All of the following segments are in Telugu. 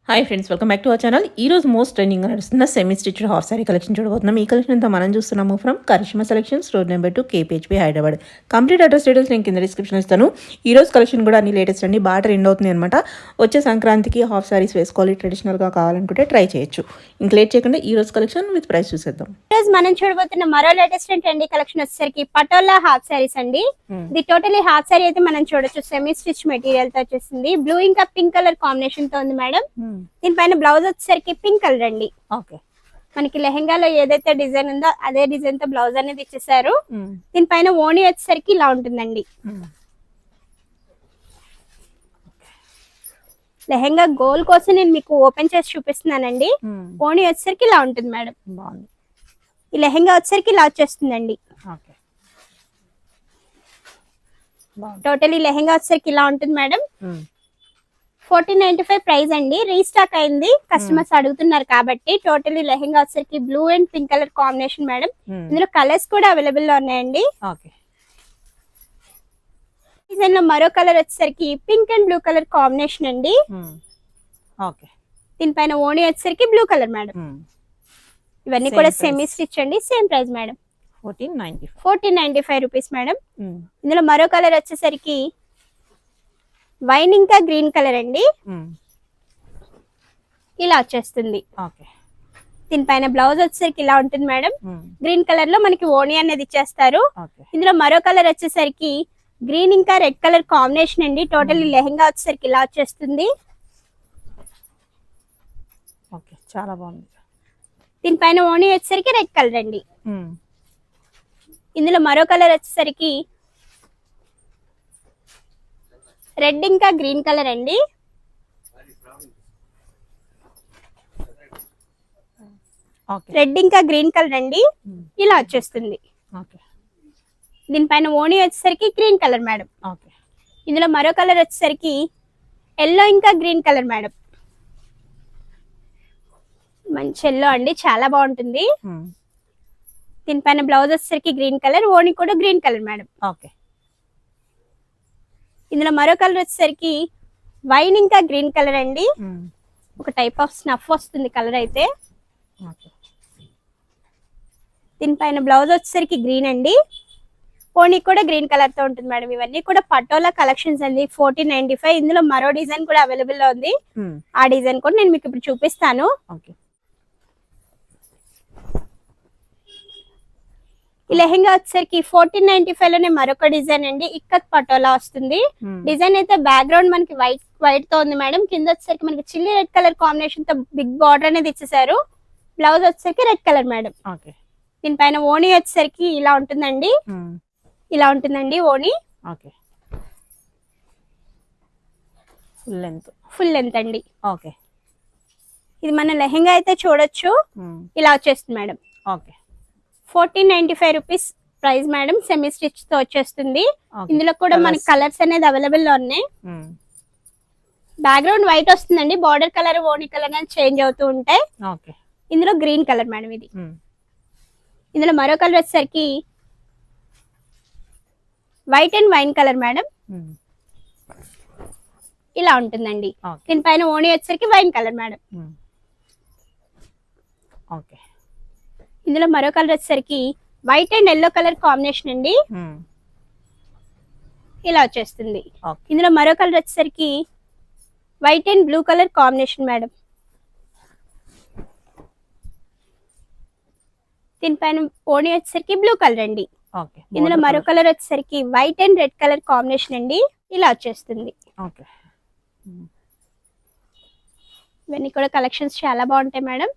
Hi friends, welcome back to our channel. ఈ రోజు మోస్ట్ ట్రెండింగ్ నడుస్తున్న semi stitched half sari collection చూడబోతున్నాం. ఈ కలెక్షన్ అంతా మనం చూస్తున్నాము from Karishma selections, road number 2, KPHP, Hyderabad. Complete address details నేను కింద డిస్క్రిప్షన్ ఇస్తాను. ఈ రోజు కలెక్షన్ కూడా అన్ని లేటెస్ట్ అండి. బాగా ట్రెండ్ అవుతుంది అనమాట. వచ్చే సంక్రాంతికి హాఫ్ సారీస్ వేసుకోవాలి, ట్రెడిషనల్గా కావాలనుకుంటే ట్రై చేయొచ్చు. ఇంక లేట్ చేయకుండా ఈ రోజు కలెక్షన్ విత్ ప్రైస్ చూసేద్దాం. ఈ రోజు మనం చూడబోతున్న మరో లేటెస్ట్ అండ్ ట్రెండీ కలెక్షన్ వచ్చేసరికి పటోలా హాఫ్ సారీస్ అండి. ఇది టోటలీ హాఫ్ సారీ అయితే మనం చూడొచ్చు. సెమీ స్టిచ్ మెటీరియల్ తో వచ్చేసింది. బ్లూ ఇంకా పింక్ కలర్ కాంబినేషన్ తో ఉంది మేడం. దీనిపైన బ్లౌజ్ వచ్చేసరికి పింక్ కలర్ అండి. ఓకే, మనకి లెహెంగాలో ఏదైతే డిజైన్ ఉందో అదే డిజైన్ తో బ్లౌజ్ అనేది ఇచ్చేసారు. దీనిపైన ఓణి వచ్చేసరికి ఇలా ఉంటుందండి. లెహెంగా గోల్ కోసం నేను మీకు ఓపెన్ చేసి చూపిస్తున్నానండి. ఓణి వచ్చేసరికి ఇలా ఉంటుంది మేడం. బాగుంది. ఈ లెహెంగా వచ్చేసరికి ఇలా వచ్చేస్తుందండి. టోటలీ లెహెంగా వచ్చేసరికి ఇలా ఉంటుంది మేడం. 1495 ప్రైస్ అండి. రీస్టాక్ అయింది, కస్టమర్స్ అడుగుతున్నారు కాబట్టి. టోటలీ లెహెంగా వచ్చేసరికి blue and pink colour combination madam. ఇందులో కలర్స్ కూడా అవైలబుల్ లో ఉన్నాయండి. డిజైన్ లో మరో కలర్ వచ్చేసరికి pink and blue colour combination అండి. దీనిపైన ఓణి వచ్చేసరికి బ్లూ కలర్ మేడం. ఇవన్నీ కూడా సెమీ స్టిచ్ అండి. Same price madam, 1495 rupees madam. ఇందులో మరో కలర్ వచ్చేసరికి వైన్ ఇంకా గ్రీన్ కలర్ అండి. ఇలా వచ్చేస్తుంది. దీనిపైన బ్లౌజ్ వచ్చేసరికి ఇలా ఉంటుంది మేడం. గ్రీన్ కలర్ లో మనకి ఓణి అనేది ఇచ్చేస్తారు. ఇందులో మరో కలర్ వచ్చేసరికి గ్రీన్ ఇంకా రెడ్ కలర్ కాంబినేషన్ అండి. టోటల్ లెహెంగా వచ్చేసరికి ఇలా వచ్చేస్తుంది. చాలా బాగుంది. దీనిపైన ఓణి వచ్చేసరికి రెడ్ కలర్ అండి. ఇందులో మరో కలర్ వచ్చేసరికి రెడ్ ఇంకా గ్రీన్ కలర్ అండి. రెడ్ ఇంకా గ్రీన్ కలర్ అండి. ఇలా వచ్చేస్తుంది. దీనిపైన ఓణి వచ్చేసరికి గ్రీన్ కలర్ మేడం. ఇందులో మరో కలర్ వచ్చేసరికి ఎల్లో ఇంకా గ్రీన్ కలర్ మేడం. మంచి ఎల్లో అండి, చాలా బాగుంటుంది. దీనిపైన బ్లౌజ్ వచ్చేసరికి గ్రీన్ కలర్, ఓణి కూడా గ్రీన్ కలర్ మేడం. ఇందులో మరో కలర్ వచ్చేసరికి వైన్ ఇంకా గ్రీన్ కలర్ అండి. ఒక టైప్ ఆఫ్ స్నఫ్ వస్తుంది కలర్ అయితే. దీనిపైన బ్లౌజ్ వచ్చేసరికి గ్రీన్ అండి, ఓణి కూడా గ్రీన్ కలర్ తో ఉంటుంది మేడం. ఇవన్నీ కూడా పటోలా కలెక్షన్స్ అండి. 1495. ఇందులో మరో డిజైన్ కూడా అవైలబుల్ లో ఉంది. ఆ డిజైన్ కూడా నేను మీకు ఇప్పుడు చూపిస్తాను. ఈ లెహెంగా వచ్చేసరికి 1495 లోనే మరొక డిజైన్ అండి. ఇక్కత్ పటోలా వస్తుంది. డిజైన్ అయితే బ్యాక్గ్రౌండ్ మనకి వైట్ తో ఉంది మేడం. కింద వచ్చేసరికి మనకి చిల్లీ రెడ్ కలర్ కాంబినేషన్ తో బిగ్ బార్డర్ అనేది ఇచ్చేసారు. బ్లౌజ్ వచ్చేసరికి రెడ్ కలర్ మేడం. దీనిపైన ఓణి వచ్చేసరికి ఇలా ఉంటుందండి. ఇలా ఉంటుందండి ఓణి. ఫుల్ లెంత్ అండి. ఇది మన లెహెంగా అయితే చూడొచ్చు. ఇలా వచ్చేస్తుంది madam. 1495 rupees price madam. Semi stitch తో వచ్చేస్తుంది. ఇందులో కూడా మనకి కలర్స్ అనేది అవైలబుల్ లో ఉన్నాయి. బ్యాక్గ్రౌండ్ వైట్ వస్తుందండి. బార్డర్ కలర్, ఓణి కలర్ అనేది చేంజ్ అవుతూ ఉంటాయి. ఇందులో గ్రీన్ కలర్ మేడం ఇది. ఇందులో మరో కలర్ వచ్చేసరికి white and wine colour madam. ఇలా ఉంటుందండి. దీనిపైన ఓణి వచ్చేసరికి వైన్ కలర్ మేడం. ఇందులో మరో కలర్ వచ్చేసరికి white and yellow colour combination అండి. ఇలా వచ్చేస్తుంది. ఇందులో మరో కలర్ వచ్చేసరికి white and blue colour combination madam. దీనిపైన ఓణి వచ్చేసరికి బ్లూ కలర్ అండి. ఇందులో మరో కలర్ వచ్చేసరికి white and red colour combination అండి. ఇలా వచ్చేస్తుంది. ఇవన్నీ కూడా కలెక్షన్స్ చాలా బాగుంటాయి మేడం.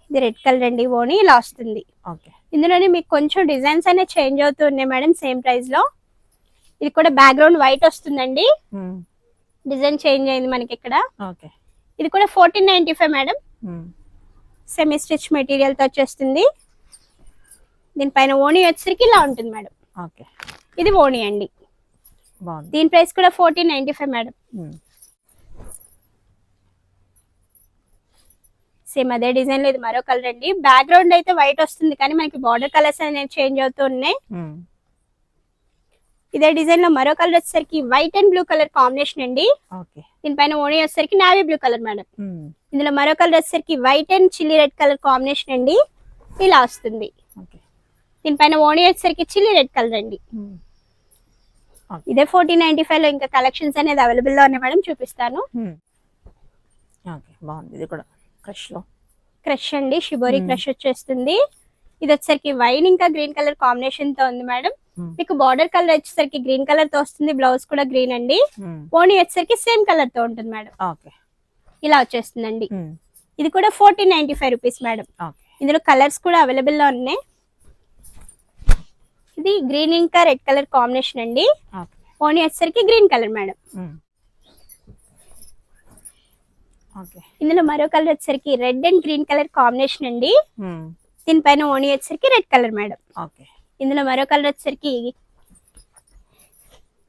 ఇది రెడ్ కలర్ అండి. ఓణి ఇలా వస్తుంది. ఇందులోనే మీకు కొంచెం డిజైన్స్ అనేవి చేంజ్ అవుతూ ఉన్నాయి మేడం. సేమ్ ప్రైస్ లో ఇది కూడా బ్యాక్గ్రౌండ్ వైట్ వస్తుందండి. డిజైన్ చేంజ్ అయింది మనకి ఇక్కడ. ఇది కూడా 1495 మేడం. సెమీ స్టిచ్ మెటీరియల్ తో వచ్చేస్తుంది. దీనిపైన ఓణి వచ్చేసరికి ఇలా ఉంటుంది మేడం. ఇది ఓణి అండి. దీని ప్రైస్ కూడా 1495 మేడం. సేమ్ అదే డిజైన్ లో ఇది మరో కలర్ అండి. బ్యాక్గ్రౌండ్ అయితే వైట్ వస్తుంది కానీ మనకి బార్డర్ కలర్స్ అనేవి చేంజ్ అవుతూ ఉన్నాయి. ఇదే డిజైన్ లో మరో కలర్ వచ్చేసరికి white and blue colour combination అండి. ఓకే. దీనిపైన ఓణి వచ్చేసరికి నావీ బ్లూ కలర్ మేడం. ఇందులో మరో కలర్ వచ్చేసరికి white and chilli red colour combination అండి. ఇలా వస్తుంది. ఓకే. దీనిపైన ఓణి వచ్చేసరికి చిల్లీ రెడ్ కలర్ అండి. ఇదే 1495 లో ఇంకా కలెక్షన్స్ అనేది అవైలబుల్ లో ఉన్నాయి మేడం, చూపిస్తాను. ఓకే, బాగుంది. ఇది కూడా క్రష్ లో క్రష్ అండి, షిబోరి క్రష్ వచ్చేస్తుంది. ఇది వచ్చేసరికి వైన్ ఇంకా గ్రీన్ కలర్ కాంబినేషన్ తో ఉంది మేడం. మీకు బార్డర్ కలర్ వచ్చేసరికి గ్రీన్ కలర్ తో వస్తుంది, బ్లౌజ్ కూడా గ్రీన్ అండి. ఓణి వచ్చేసరికి సేమ్ కలర్ తో ఉంటుంది మేడం. ఓకే. ఇలా వచ్చేస్తుందండి. ఇది కూడా 1495 రూపీస్ మేడం. ఇందులో కలర్స్ కూడా అవైలబుల్ లో ఉన్నాయి. ఇది గ్రీన్ ఇంకా రెడ్ కలర్ కాంబినేషన్ అండి. ఓణి వచ్చేసరికి గ్రీన్ కలర్ మేడం. ఇందులో మరో కలర్ వచ్చేసరికి red and green colour combination అండి. దీనిపైన ఓణి వచ్చేసరికి రెడ్ కలర్ మేడం. ఇందులో మరో కలర్ వచ్చేసరికి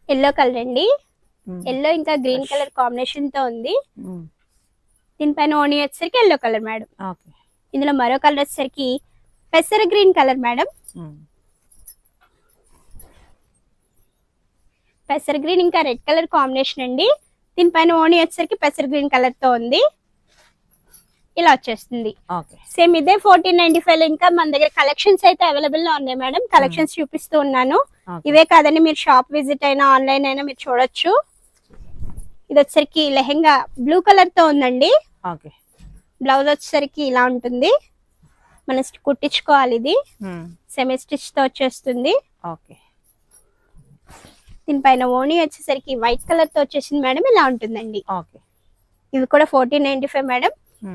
ఎల్లో కలర్ అండి. ఎల్లో ఇంకా గ్రీన్ కలర్ కాంబినేషన్ తో ఉంది. దీనిపైన ఓణి వచ్చేసరికి ఎల్లో కలర్ మేడం. ఇందులో మరో కలర్ వచ్చేసరికి పెసర గ్రీన్ కలర్ మేడం. పెసర గ్రీన్ ఇంకా రెడ్ కలర్ కాంబినేషన్ అండి. దీనిపైన ఓణి వచ్చేసరికి పెసర గ్రీన్ కలర్ తో ఉంది. ఇలా వచ్చేస్తుంది. సేమ్ ఇదే 1495 లో ఇంకా మన దగ్గర కలెక్షన్స్ అయితే అవైలబుల్ లో ఉన్నాయి మేడం. కలెక్షన్స్ చూపిస్తూ ఉన్నాను. ఇవే కాదండి, మీరు షాప్ విజిట్ అయినా ఆన్లైన్ అయినా మీరు చూడొచ్చు. ఇది వచ్చేసరికి లెహెంగా బ్లూ కలర్ తో ఉందండి. బ్లౌజ్ వచ్చేసరికి ఇలా ఉంటుంది. మనం కుట్టించుకోవాలి. ఇది సెమీ స్టిచ్ తో వచ్చేస్తుంది. దీనిపైన ఓణి వచ్చేసరికి వైట్ కలర్ తో వచ్చేసింది మేడం. ఇలా ఉంటుందండి. ఇవి కూడా 1495 మేడం.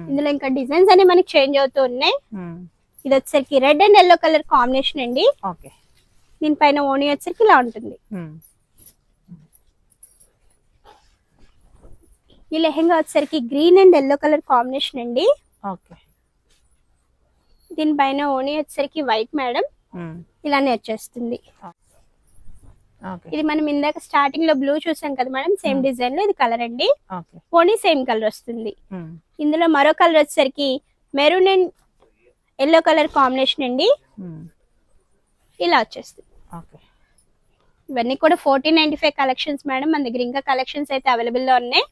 ఇందులో ఇంకా డిజైన్స్ అనేవి మనకి చేంజ్ అవుతూ ఉన్నాయి. ఇది వచ్చేసరికి red and yellow colour combination అండి. దీనిపైన ఓణి వచ్చేసరికి ఇలా ఉంటుంది. ఈ లెహెంగా వచ్చేసరికి green and yellow colour combination అండి. దీనిపైన ఓణి వచ్చేసరికి వైట్ మేడం. ఇలానే వచ్చేస్తుంది. ఇది మనం ఇందాక స్టార్టింగ్ లో బ్లూ చూసాం కదా మేడం, సేమ్ డిజైన్ లో ఇది కలర్ అండి. ఓణి సేమ్ కలర్ వస్తుంది. ఇందులో మరో కలర్ వచ్చేసరికి maroon and yellow colour combination అండి. ఇలా వచ్చేస్తుంది. ఇవన్నీ కూడా 1495 కలెక్షన్స్ మేడం. మన దగ్గర ఇంకా కలెక్షన్స్ అయితే అవైలబుల్ లో ఉన్నాయి.